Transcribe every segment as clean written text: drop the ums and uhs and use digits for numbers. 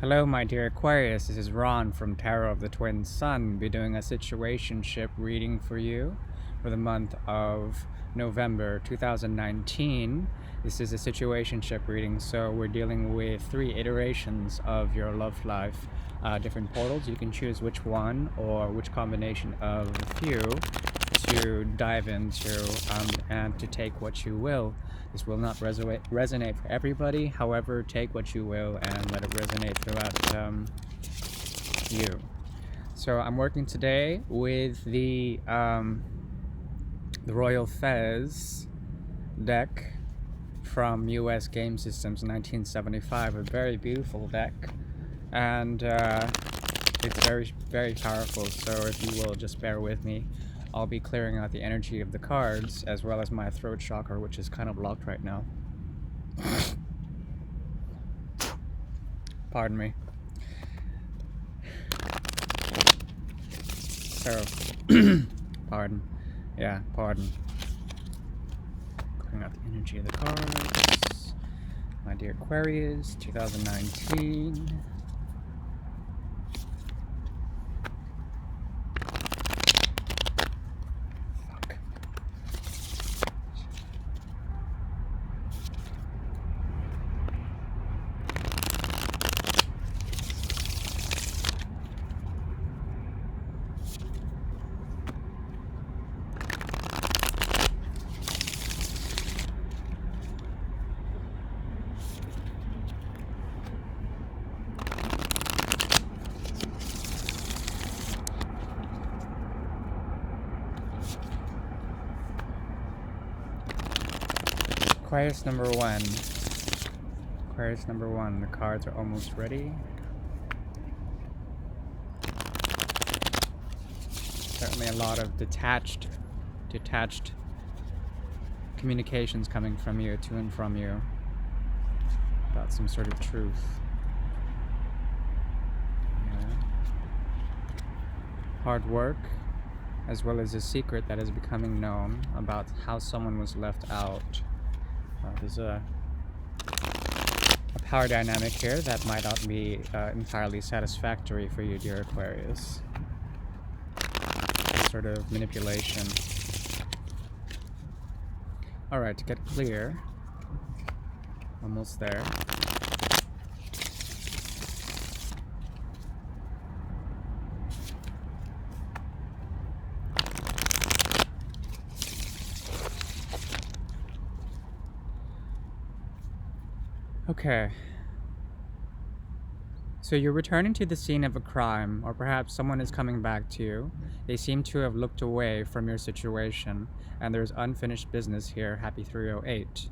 Hello, my dear Aquarius. This is Ron from Tarot of the Twin Sun. Be doing a situationship reading for you for the month of November 2019. This is a situationship reading, so we're dealing with 3 iterations of your love life, different portals. You can choose which one or which combination of a few to dive into and to take what you will. This will not resonate for everybody. However, take what you will and let it resonate throughout you. So I'm working today with the Royal Fez deck from US Game Systems 1975. A very beautiful deck, and it's very, very powerful. So if you will just bear with me, I'll be clearing out the energy of the cards as well as my throat chakra, which is kind of blocked right now. Pardon me. So, pardon. Yeah, pardon. Clearing out the energy of the cards. My dear Aquarius, 2019. Aquarius number 1. Aquarius number 1. The cards are almost ready. Certainly a lot of detached communications coming from you, to and from you, about some sort of truth. Yeah. Hard work, as well as a secret that is becoming known about how someone was left out. There's a power dynamic here that might not be entirely satisfactory for you, dear Aquarius. Sort of manipulation. Alright, to get clear, almost there. Okay. So you're returning to the scene of a crime, or perhaps someone is coming back to you. They seem to have looked away from your situation, and there's unfinished business here. Happy 308.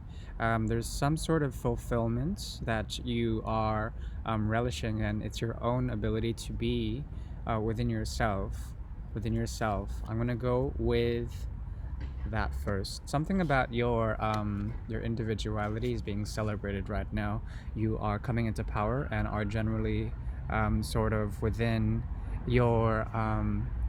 There's some sort of fulfillment that you are relishing in. It's your own ability to be within yourself. I'm going to go with that first. Something about your individuality is being celebrated right now. You are coming into power and are generally sort of within your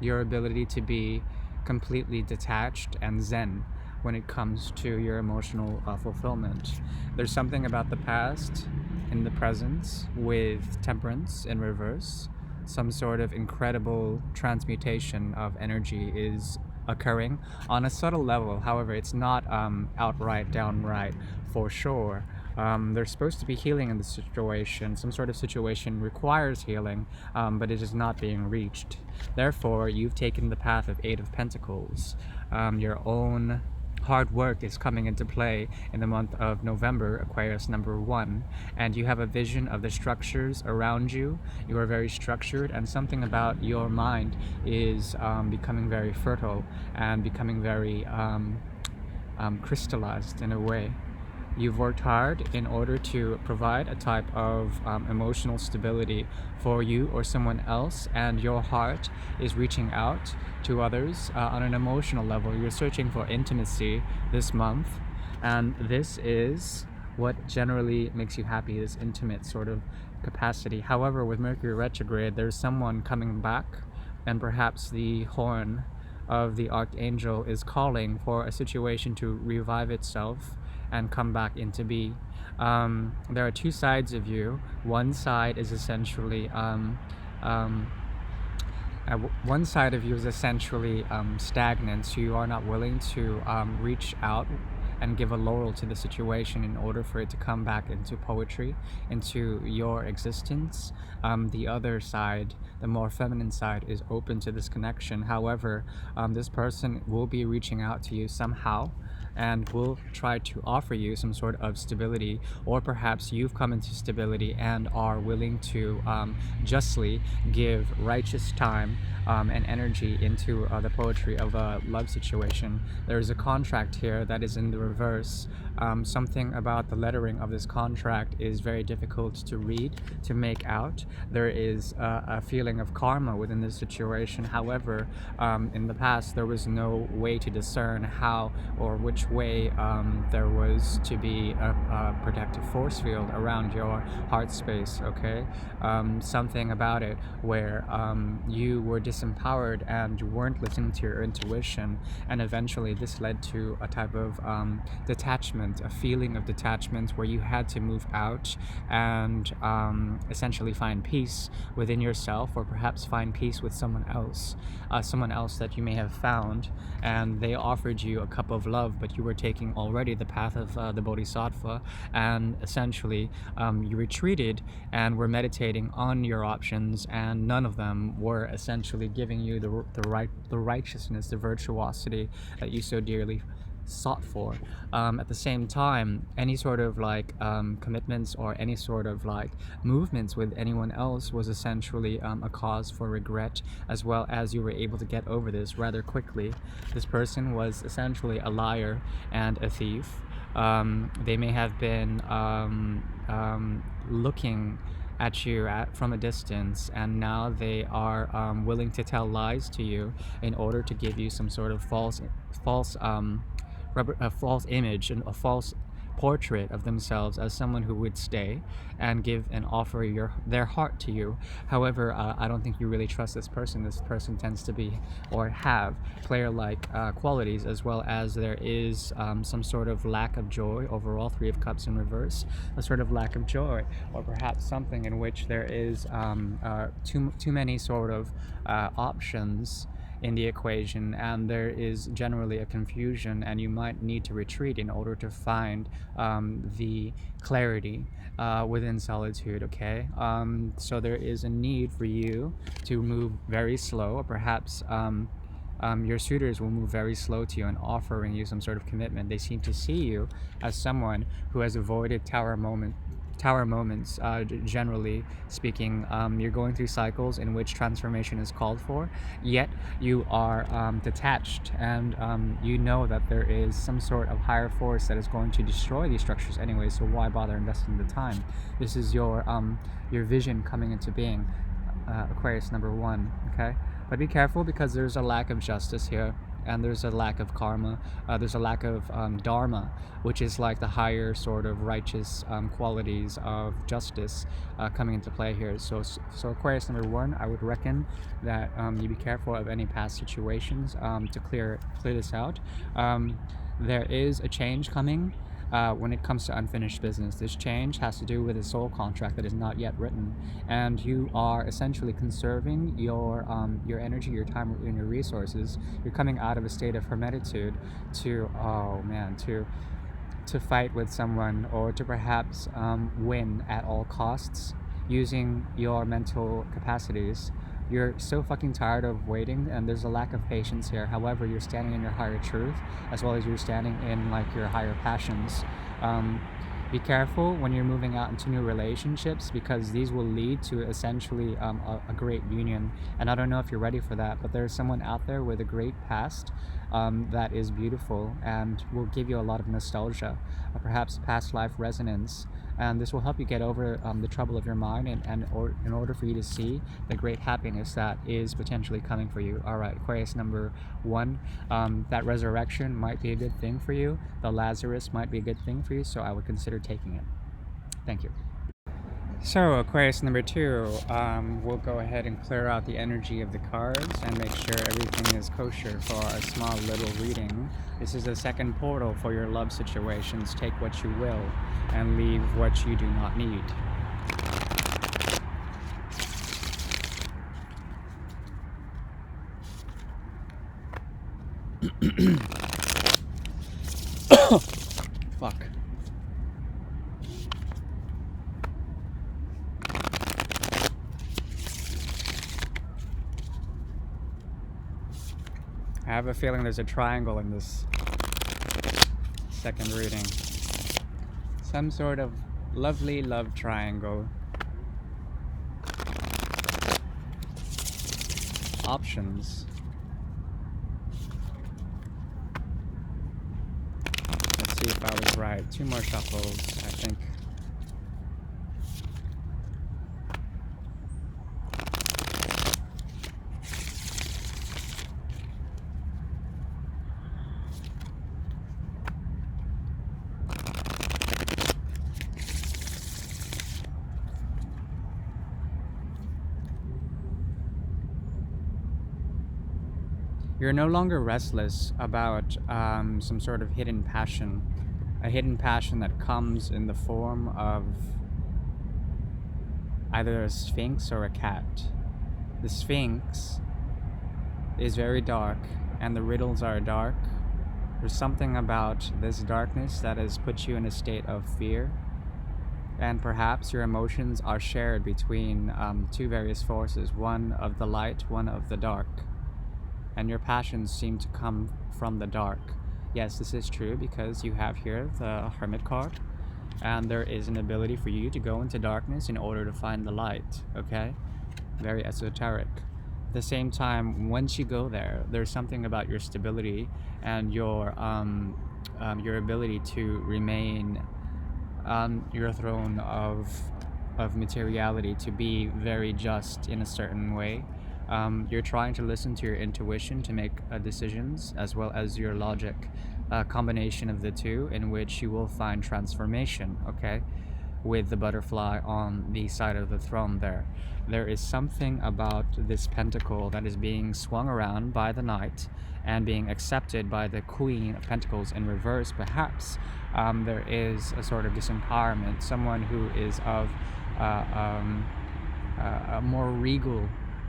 ability to be completely detached and zen when it comes to your emotional fulfillment. There's something about the past in the present with temperance in reverse. Some sort of incredible transmutation of energy is occurring on a subtle level. However, it's not outright, downright for sure. There's supposed to be healing in the situation. Some sort of situation requires healing, but it is not being reached. Therefore, you've taken the path of 8 of Pentacles. Your own hard work is coming into play in the month of November, Aquarius number 1, and you have a vision of the structures around you. You are very structured, and something about your mind is becoming very fertile and becoming very crystallized in a way. You've worked hard in order to provide a type of emotional stability for you or someone else, and your heart is reaching out to others on an emotional level. You're searching for intimacy this month, and this is what generally makes you happy, this intimate sort of capacity. However, with Mercury retrograde, there's someone coming back, and perhaps the horn of the Archangel is calling for a situation to revive itself and come back into be. There are two sides of you. One side is essentially um, one side of you is essentially stagnant, so you are not willing to reach out and give a laurel to the situation in order for it to come back into poetry, into your existence. The other side, the more feminine side, is open to this connection. However, this person will be reaching out to you somehow and will try to offer you some sort of stability, or perhaps you've come into stability and are willing to justly give righteous time and energy into the poetry of a love situation. There's a contract here that is in the reverse. Something about the lettering of this contract is very difficult to read, to make out. There is a feeling of karma within this situation. However, in the past, there was no way to discern how or which way there was to be a protective force field around your heart space, okay? Something about it where you were disempowered and you weren't listening to your intuition, and eventually this led to a type of detachment, a feeling of detachment where you had to move out and essentially find peace within yourself, or perhaps find peace with someone else that you may have found, and they offered you a cup of love, but you were taking already the path of the bodhisattva, and essentially you retreated and were meditating on your options, and none of them were essentially giving you the righteousness, the virtuosity that you so dearly sought for. At the same time, any sort of like commitments or any sort of like movements with anyone else was essentially a cause for regret, as well as you were able to get over this rather quickly. This person was essentially a liar and a thief. They may have been looking at you from a distance, and now they are willing to tell lies to you in order to give you some sort of false a false image and a false portrait of themselves as someone who would stay and give and offer their heart to you. However, I don't think you really trust this person. This person tends to be or have player-like qualities, as well as there is some sort of lack of joy overall. Three of Cups in reverse, a sort of lack of joy, or perhaps something in which there is too many sort of options in the equation, and there is generally a confusion, and you might need to retreat in order to find the clarity within solitude, okay? So there is a need for you to move very slow, or perhaps your suitors will move very slow to you and offering you some sort of commitment. They seem to see you as someone who has avoided tower moments, generally speaking. You're going through cycles in which transformation is called for, yet you are detached, and you know that there is some sort of higher force that is going to destroy these structures anyway, so why bother investing the time? This is your vision coming into being, Aquarius number one, okay? But be careful, because there's a lack of justice here, and there's a lack of karma. There's a lack of dharma, which is like the higher sort of righteous qualities of justice coming into play here. So Aquarius number one, I would reckon that you be careful of any past situations to clear this out. There is a change coming. When it comes to unfinished business, this change has to do with a soul contract that is not yet written, and you are essentially conserving your energy, your time, and your resources. You're coming out of a state of hermetitude to, oh man, to fight with someone, or to perhaps win at all costs using your mental capacities. You're so fucking tired of waiting, and there's a lack of patience here. However, you're standing in your higher truth, as well as you're standing in like your higher passions. Be careful when you're moving out into new relationships, because these will lead to essentially a great union. And I don't know if you're ready for that, but there's someone out there with a great past that is beautiful and will give you a lot of nostalgia, perhaps past life resonance. And this will help you get over the trouble of your mind, or in order for you to see the great happiness that is potentially coming for you. All right, Aquarius number one, that resurrection might be a good thing for you. The Lazarus might be a good thing for you, so I would consider taking it. Thank you. So, Aquarius number two, we'll go ahead and clear out the energy of the cards and make sure everything is kosher for a small little reading. This is the second portal for your love situations. Take what you will and leave what you do not need. Fuck. I have a feeling there's a triangle in this second reading. Some sort of lovely love triangle. Options. Let's see if I was right. Two more shuffles, I think. You're no longer restless about some sort of hidden passion. A hidden passion that comes in the form of either a sphinx or a cat. The sphinx is very dark, and the riddles are dark. There's something about this darkness that has put you in a state of fear, and perhaps your emotions are shared between two various forces, one of the light, one of the dark. And your passions seem to come from the dark. Yes, this is true because you have here the Hermit card, and there is an ability for you to go into darkness in order to find the light, okay? Very esoteric. At the same time, once you go there, there's something about your stability and your ability to remain on your throne of materiality, to be very just in a certain way. You're trying to listen to your intuition to make decisions, as well as your logic, a combination of the two in which you will find transformation, okay? With the butterfly on the side of the throne there. There is something about this pentacle that is being swung around by the knight and being accepted by the Queen of Pentacles in reverse, perhaps. There is a sort of disempowerment, someone who is of a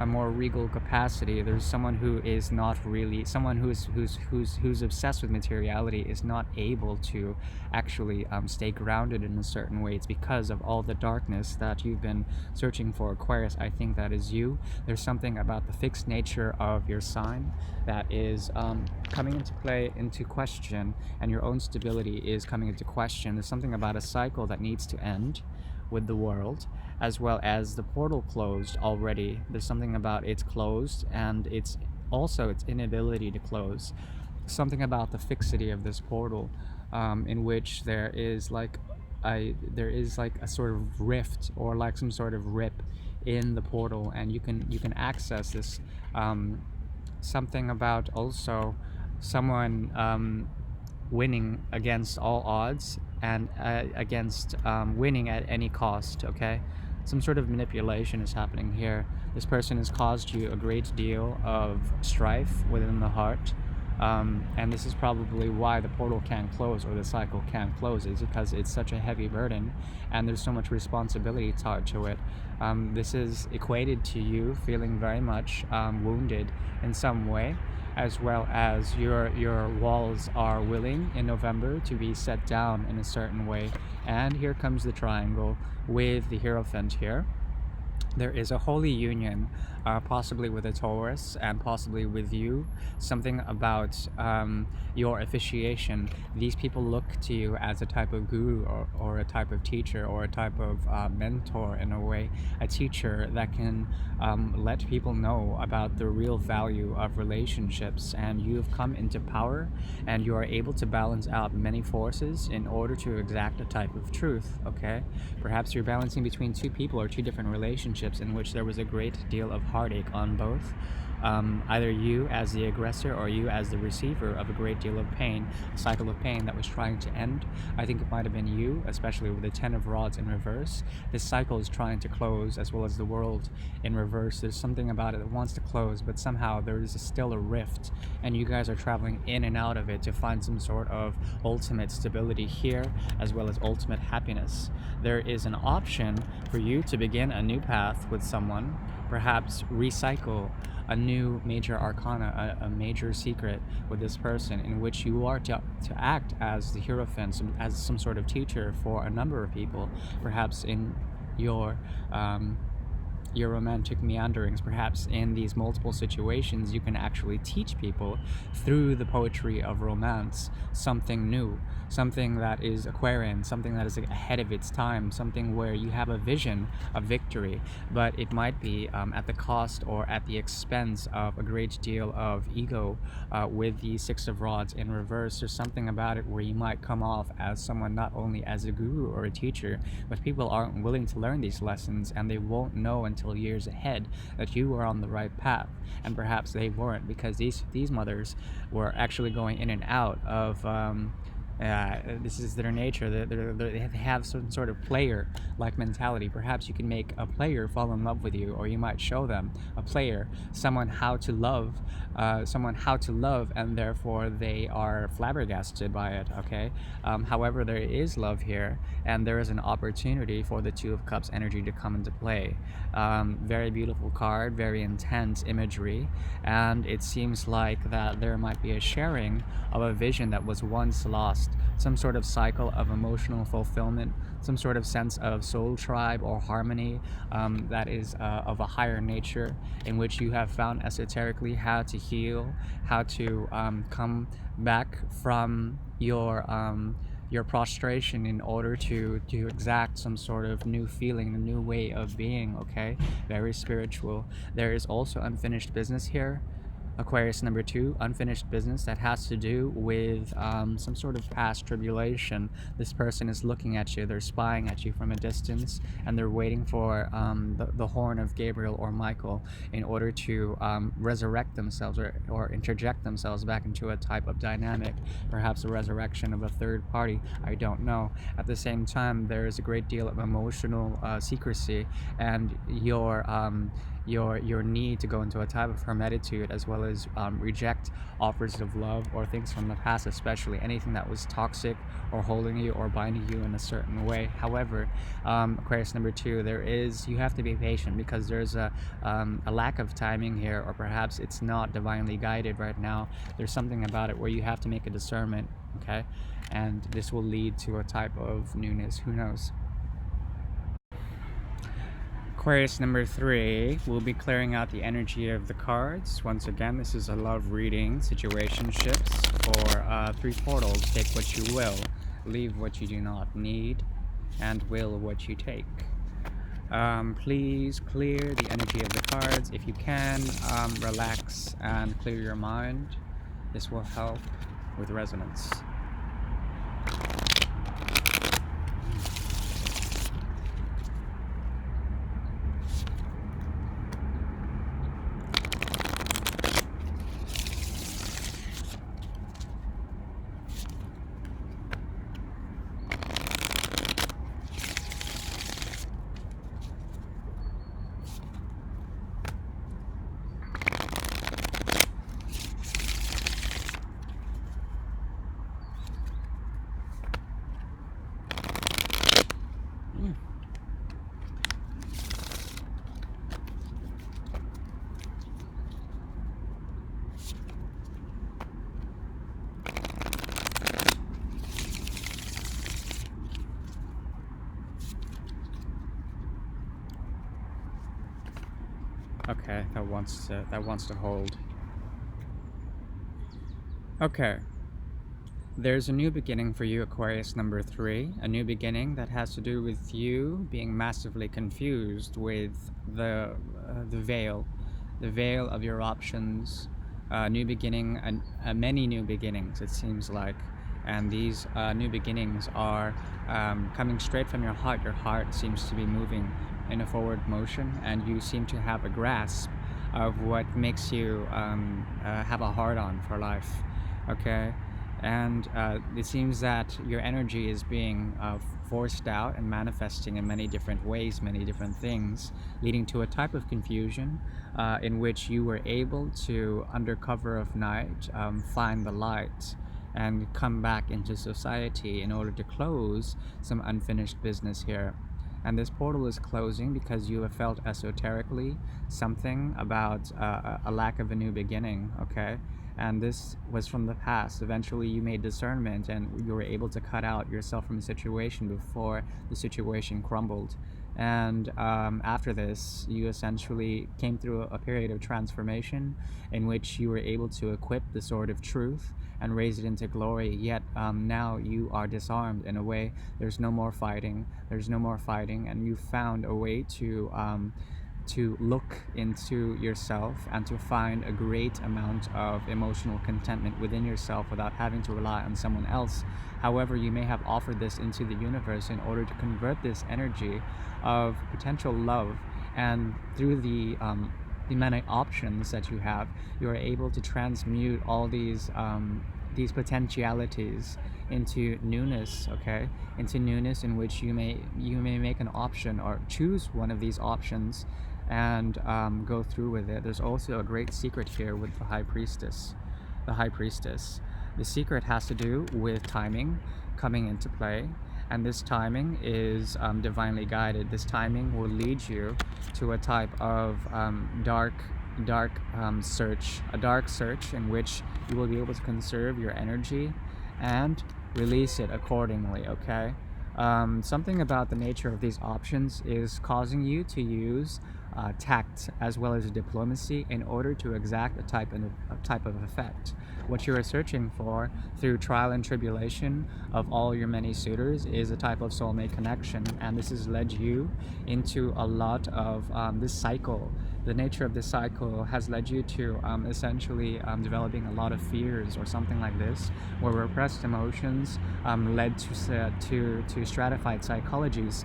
more regal capacity. There's someone who is not really someone who's obsessed with materiality is not able to actually stay grounded in a certain way. It's because of all the darkness that you've been searching for, Aquarius. I think that is you. There's something about the fixed nature of your sign that is coming into question, and your own stability is coming into question. There's something about a cycle that needs to end with the world, as well as the portal closed already. There's something about it's closed, and it's also its inability to close. Something about the fixity of this portal, in which there is like a sort of rift, or like some sort of rip in the portal, and you can access this. Something about also someone winning against all odds, and against winning at any cost, okay? Some sort of manipulation is happening here. This person has caused you a great deal of strife within the heart, and this is probably why the portal can't close, or the cycle can't close, is because it's such a heavy burden and there's so much responsibility tied to it. This is equated to you feeling very much wounded in some way, as well as your walls are willing in November to be set down in a certain way. And here comes the triangle with the Hierophant here. There is a holy union, possibly with a Taurus and possibly with you. Something about your officiation. These people look to you as a type of guru, or a type of teacher, or a type of mentor in a way. A teacher that can let people know about the real value of relationships. And you have come into power, and you are able to balance out many forces in order to exact a type of truth, okay? Perhaps you're balancing between two people or two different relationships in which there was a great deal of heartache on both. either you as the aggressor or you as the receiver of a great deal of pain, a cycle of pain that was trying to end. I think it might have been you, especially with the Ten of Rods in reverse. This cycle is trying to close, as well as the World in reverse. There's something about it that wants to close, but somehow there is still a rift, and you guys are traveling in and out of it to find some sort of ultimate stability here, as well as ultimate happiness. There is an option for you to begin a new path with someone, perhaps recycle a new major arcana, a major secret with this person, in which you are to act as the Hierophant, as some sort of teacher for a number of people, perhaps in your your romantic meanderings. Perhaps in these multiple situations you can actually teach people through the poetry of romance something new, something that is Aquarian, something that is ahead of its time, something where you have a vision of victory, but it might be at the cost or at the expense of a great deal of ego. With the Six of Rods in reverse, there's something about it where you might come off as someone not only as a guru or a teacher, but people aren't willing to learn these lessons, and they won't know until years ahead that you were on the right path, and perhaps they weren't, because these mothers were actually going in and out of this is their nature. They have some sort of player-like mentality. Perhaps you can make a player fall in love with you, or you might show them a player, someone how to love, and therefore they are flabbergasted by it. Okay. However, there is love here, and there is an opportunity for the Two of Cups energy to come into play. Very beautiful card, very intense imagery, and it seems like that there might be a sharing of a vision that was once lost, some sort of cycle of emotional fulfillment, some sort of sense of soul tribe or harmony that is of a higher nature, in which you have found esoterically how to heal, how to come back from your prostration in order to exact some sort of new feeling, a new way of being. Okay, very spiritual. There is also unfinished business here, Aquarius number 2, unfinished business that has to do with some sort of past tribulation. This person is looking at you, they're spying at you from a distance, and they're waiting for the horn of Gabriel or Michael in order to resurrect themselves, or interject themselves back into a type of dynamic, perhaps a resurrection of a third party. I don't know. At the same time, there is a great deal of emotional secrecy, and your need to go into a type of hermetitude, as well as reject offers of love or things from the past, especially anything that was toxic or holding you or binding you in a certain way. However, Aquarius number 2, you have to be patient, because there's a lack of timing here, or perhaps it's not divinely guided right now. There's something about it where you have to make a discernment. Okay, and this will lead to a type of newness. Who knows? Aquarius number 3 will be clearing out the energy of the cards. Once again, this is a love reading, situationships for 3 portals. Take what you will, leave what you do not need, and will what you take. Please clear the energy of the cards. If you can, relax and clear your mind. This will help with resonance. Okay, that wants to hold. Okay. There's a new beginning for you, Aquarius number 3. A new beginning that has to do with you being massively confused with the veil, of your options. New beginning, and many new beginnings, it seems like. And these new beginnings are coming straight from your heart. Your heart seems to be moving in a forward motion, and you seem to have a grasp of what makes you have a hard on for life. Okay, and it seems that your energy is being forced out and manifesting in many different ways, many different things, leading to a type of confusion in which you were able to, under cover of night, find the light and come back into society in order to close some unfinished business here. And this portal is closing because you have felt esoterically something about a lack of a new beginning, okay? And this was from the past. Eventually, you made discernment and you were able to cut out yourself from a situation before the situation crumbled. And after this, you essentially came through a period of transformation in which you were able to equip the sword of truth and raise it into glory. Yet now you are disarmed in a way. There's no more fighting. There's no more fighting, and you found a way to look into yourself and to find a great amount of emotional contentment within yourself without having to rely on someone else. However, you may have offered this into the universe in order to convert this energy of potential love, and through the many options that you have, you are able to transmute all these potentialities into newness, okay, into newness in which you may make an option or choose one of these options and go through with it. There's also a great secret here with the high priestess. The high priestess, the secret has to do with timing coming into play, and this timing is divinely guided. This timing will lead you to a type of search, a dark search in which you will be able to conserve your energy and release it accordingly, okay? Something about the nature of these options is causing you to use tact as well as diplomacy in order to exact a type of effect. What you are searching for through trial and tribulation of all your many suitors is a type of soulmate connection, and this has led you into a lot of this cycle. The nature of this cycle has led you to essentially developing a lot of fears or something like this, where repressed emotions led to stratified psychologies.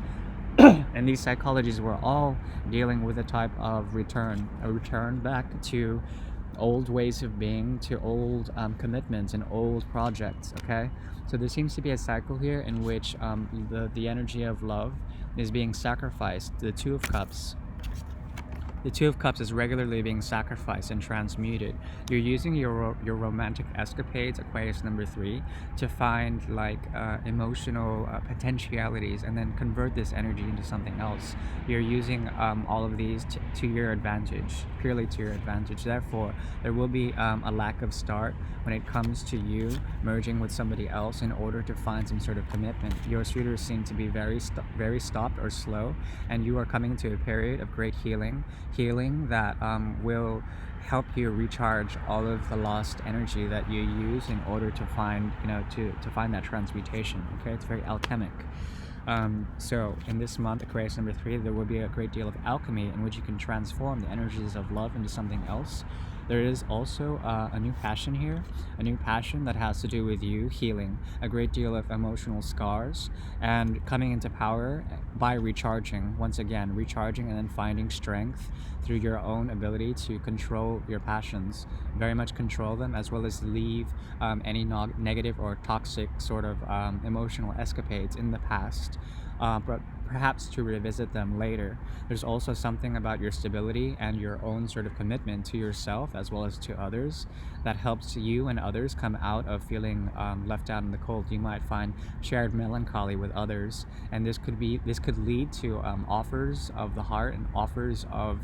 And these psychologies were all dealing with a type of return, a return back to old ways of being, to old commitments and old projects, okay? So there seems to be a cycle here in which the energy of love is being sacrificed. The Two of Cups is regularly being sacrificed and transmuted. You're using your romantic escapades, Aquarius number 3, to find like emotional potentialities and then convert this energy into something else. You're using all of these to your advantage, purely to your advantage. Therefore, there will be a lack of start when it comes to you merging with somebody else in order to find some sort of commitment. Your suitors seem to be very stopped or slow, and you are coming to a period of great healing that will help you recharge all of the lost energy that you use in order to find, to find that transmutation. Okay, it's very alchemic. So in this month, Aquarius number 3, there will be a great deal of alchemy in which you can transform the energies of love into something else. There is also a new passion here, a new passion that has to do with you healing a great deal of emotional scars and coming into power by recharging, once again, recharging and then finding strength through your own ability to control your passions, very much control them, as well as leave any negative or toxic sort of emotional escapades in the past. But perhaps to revisit them later. There's also something about your stability and your own sort of commitment to yourself as well as to others that helps you and others come out of feeling left out in the cold. You might find shared melancholy with others, and this could lead to offers of the heart and offers of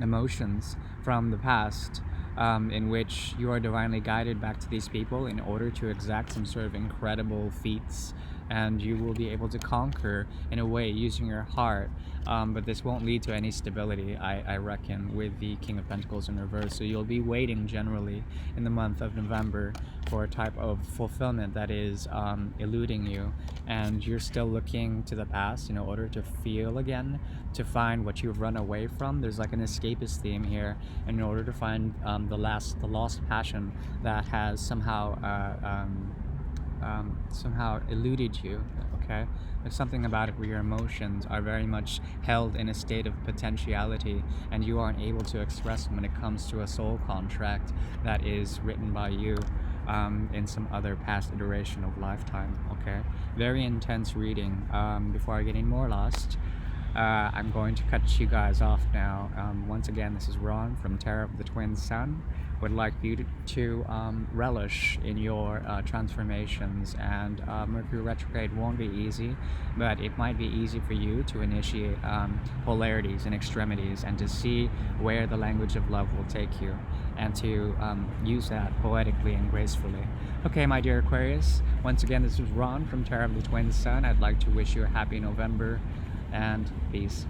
emotions from the past, in which you are divinely guided back to these people in order to exact some sort of incredible feats, and you will be able to conquer in a way using your heart. But this won't lead to any stability, I reckon, with the King of Pentacles in reverse. So you'll be waiting generally in the month of November for a type of fulfillment that is eluding you, and you're still looking to the past in order to feel again, to find what you've run away from. There's like an escapist theme here in order to find the lost passion that has somehow somehow eluded you. Okay, there's something about it where your emotions are very much held in a state of potentiality, and you aren't able to express them when it comes to a soul contract that is written by you in some other past iteration of lifetime. Okay, very intense reading. Before I get any more lost, I'm going to cut you guys off now. Once again, this is Ron from Terror of the Twin Sun. Would like you to relish in your transformations, and Mercury retrograde won't be easy, but it might be easy for you to initiate polarities and extremities and to see where the language of love will take you, and to use that poetically and gracefully. Okay, my dear Aquarius, once again, this is Ron from Terror of the Twin Sun. I'd like to wish you a happy November and peace.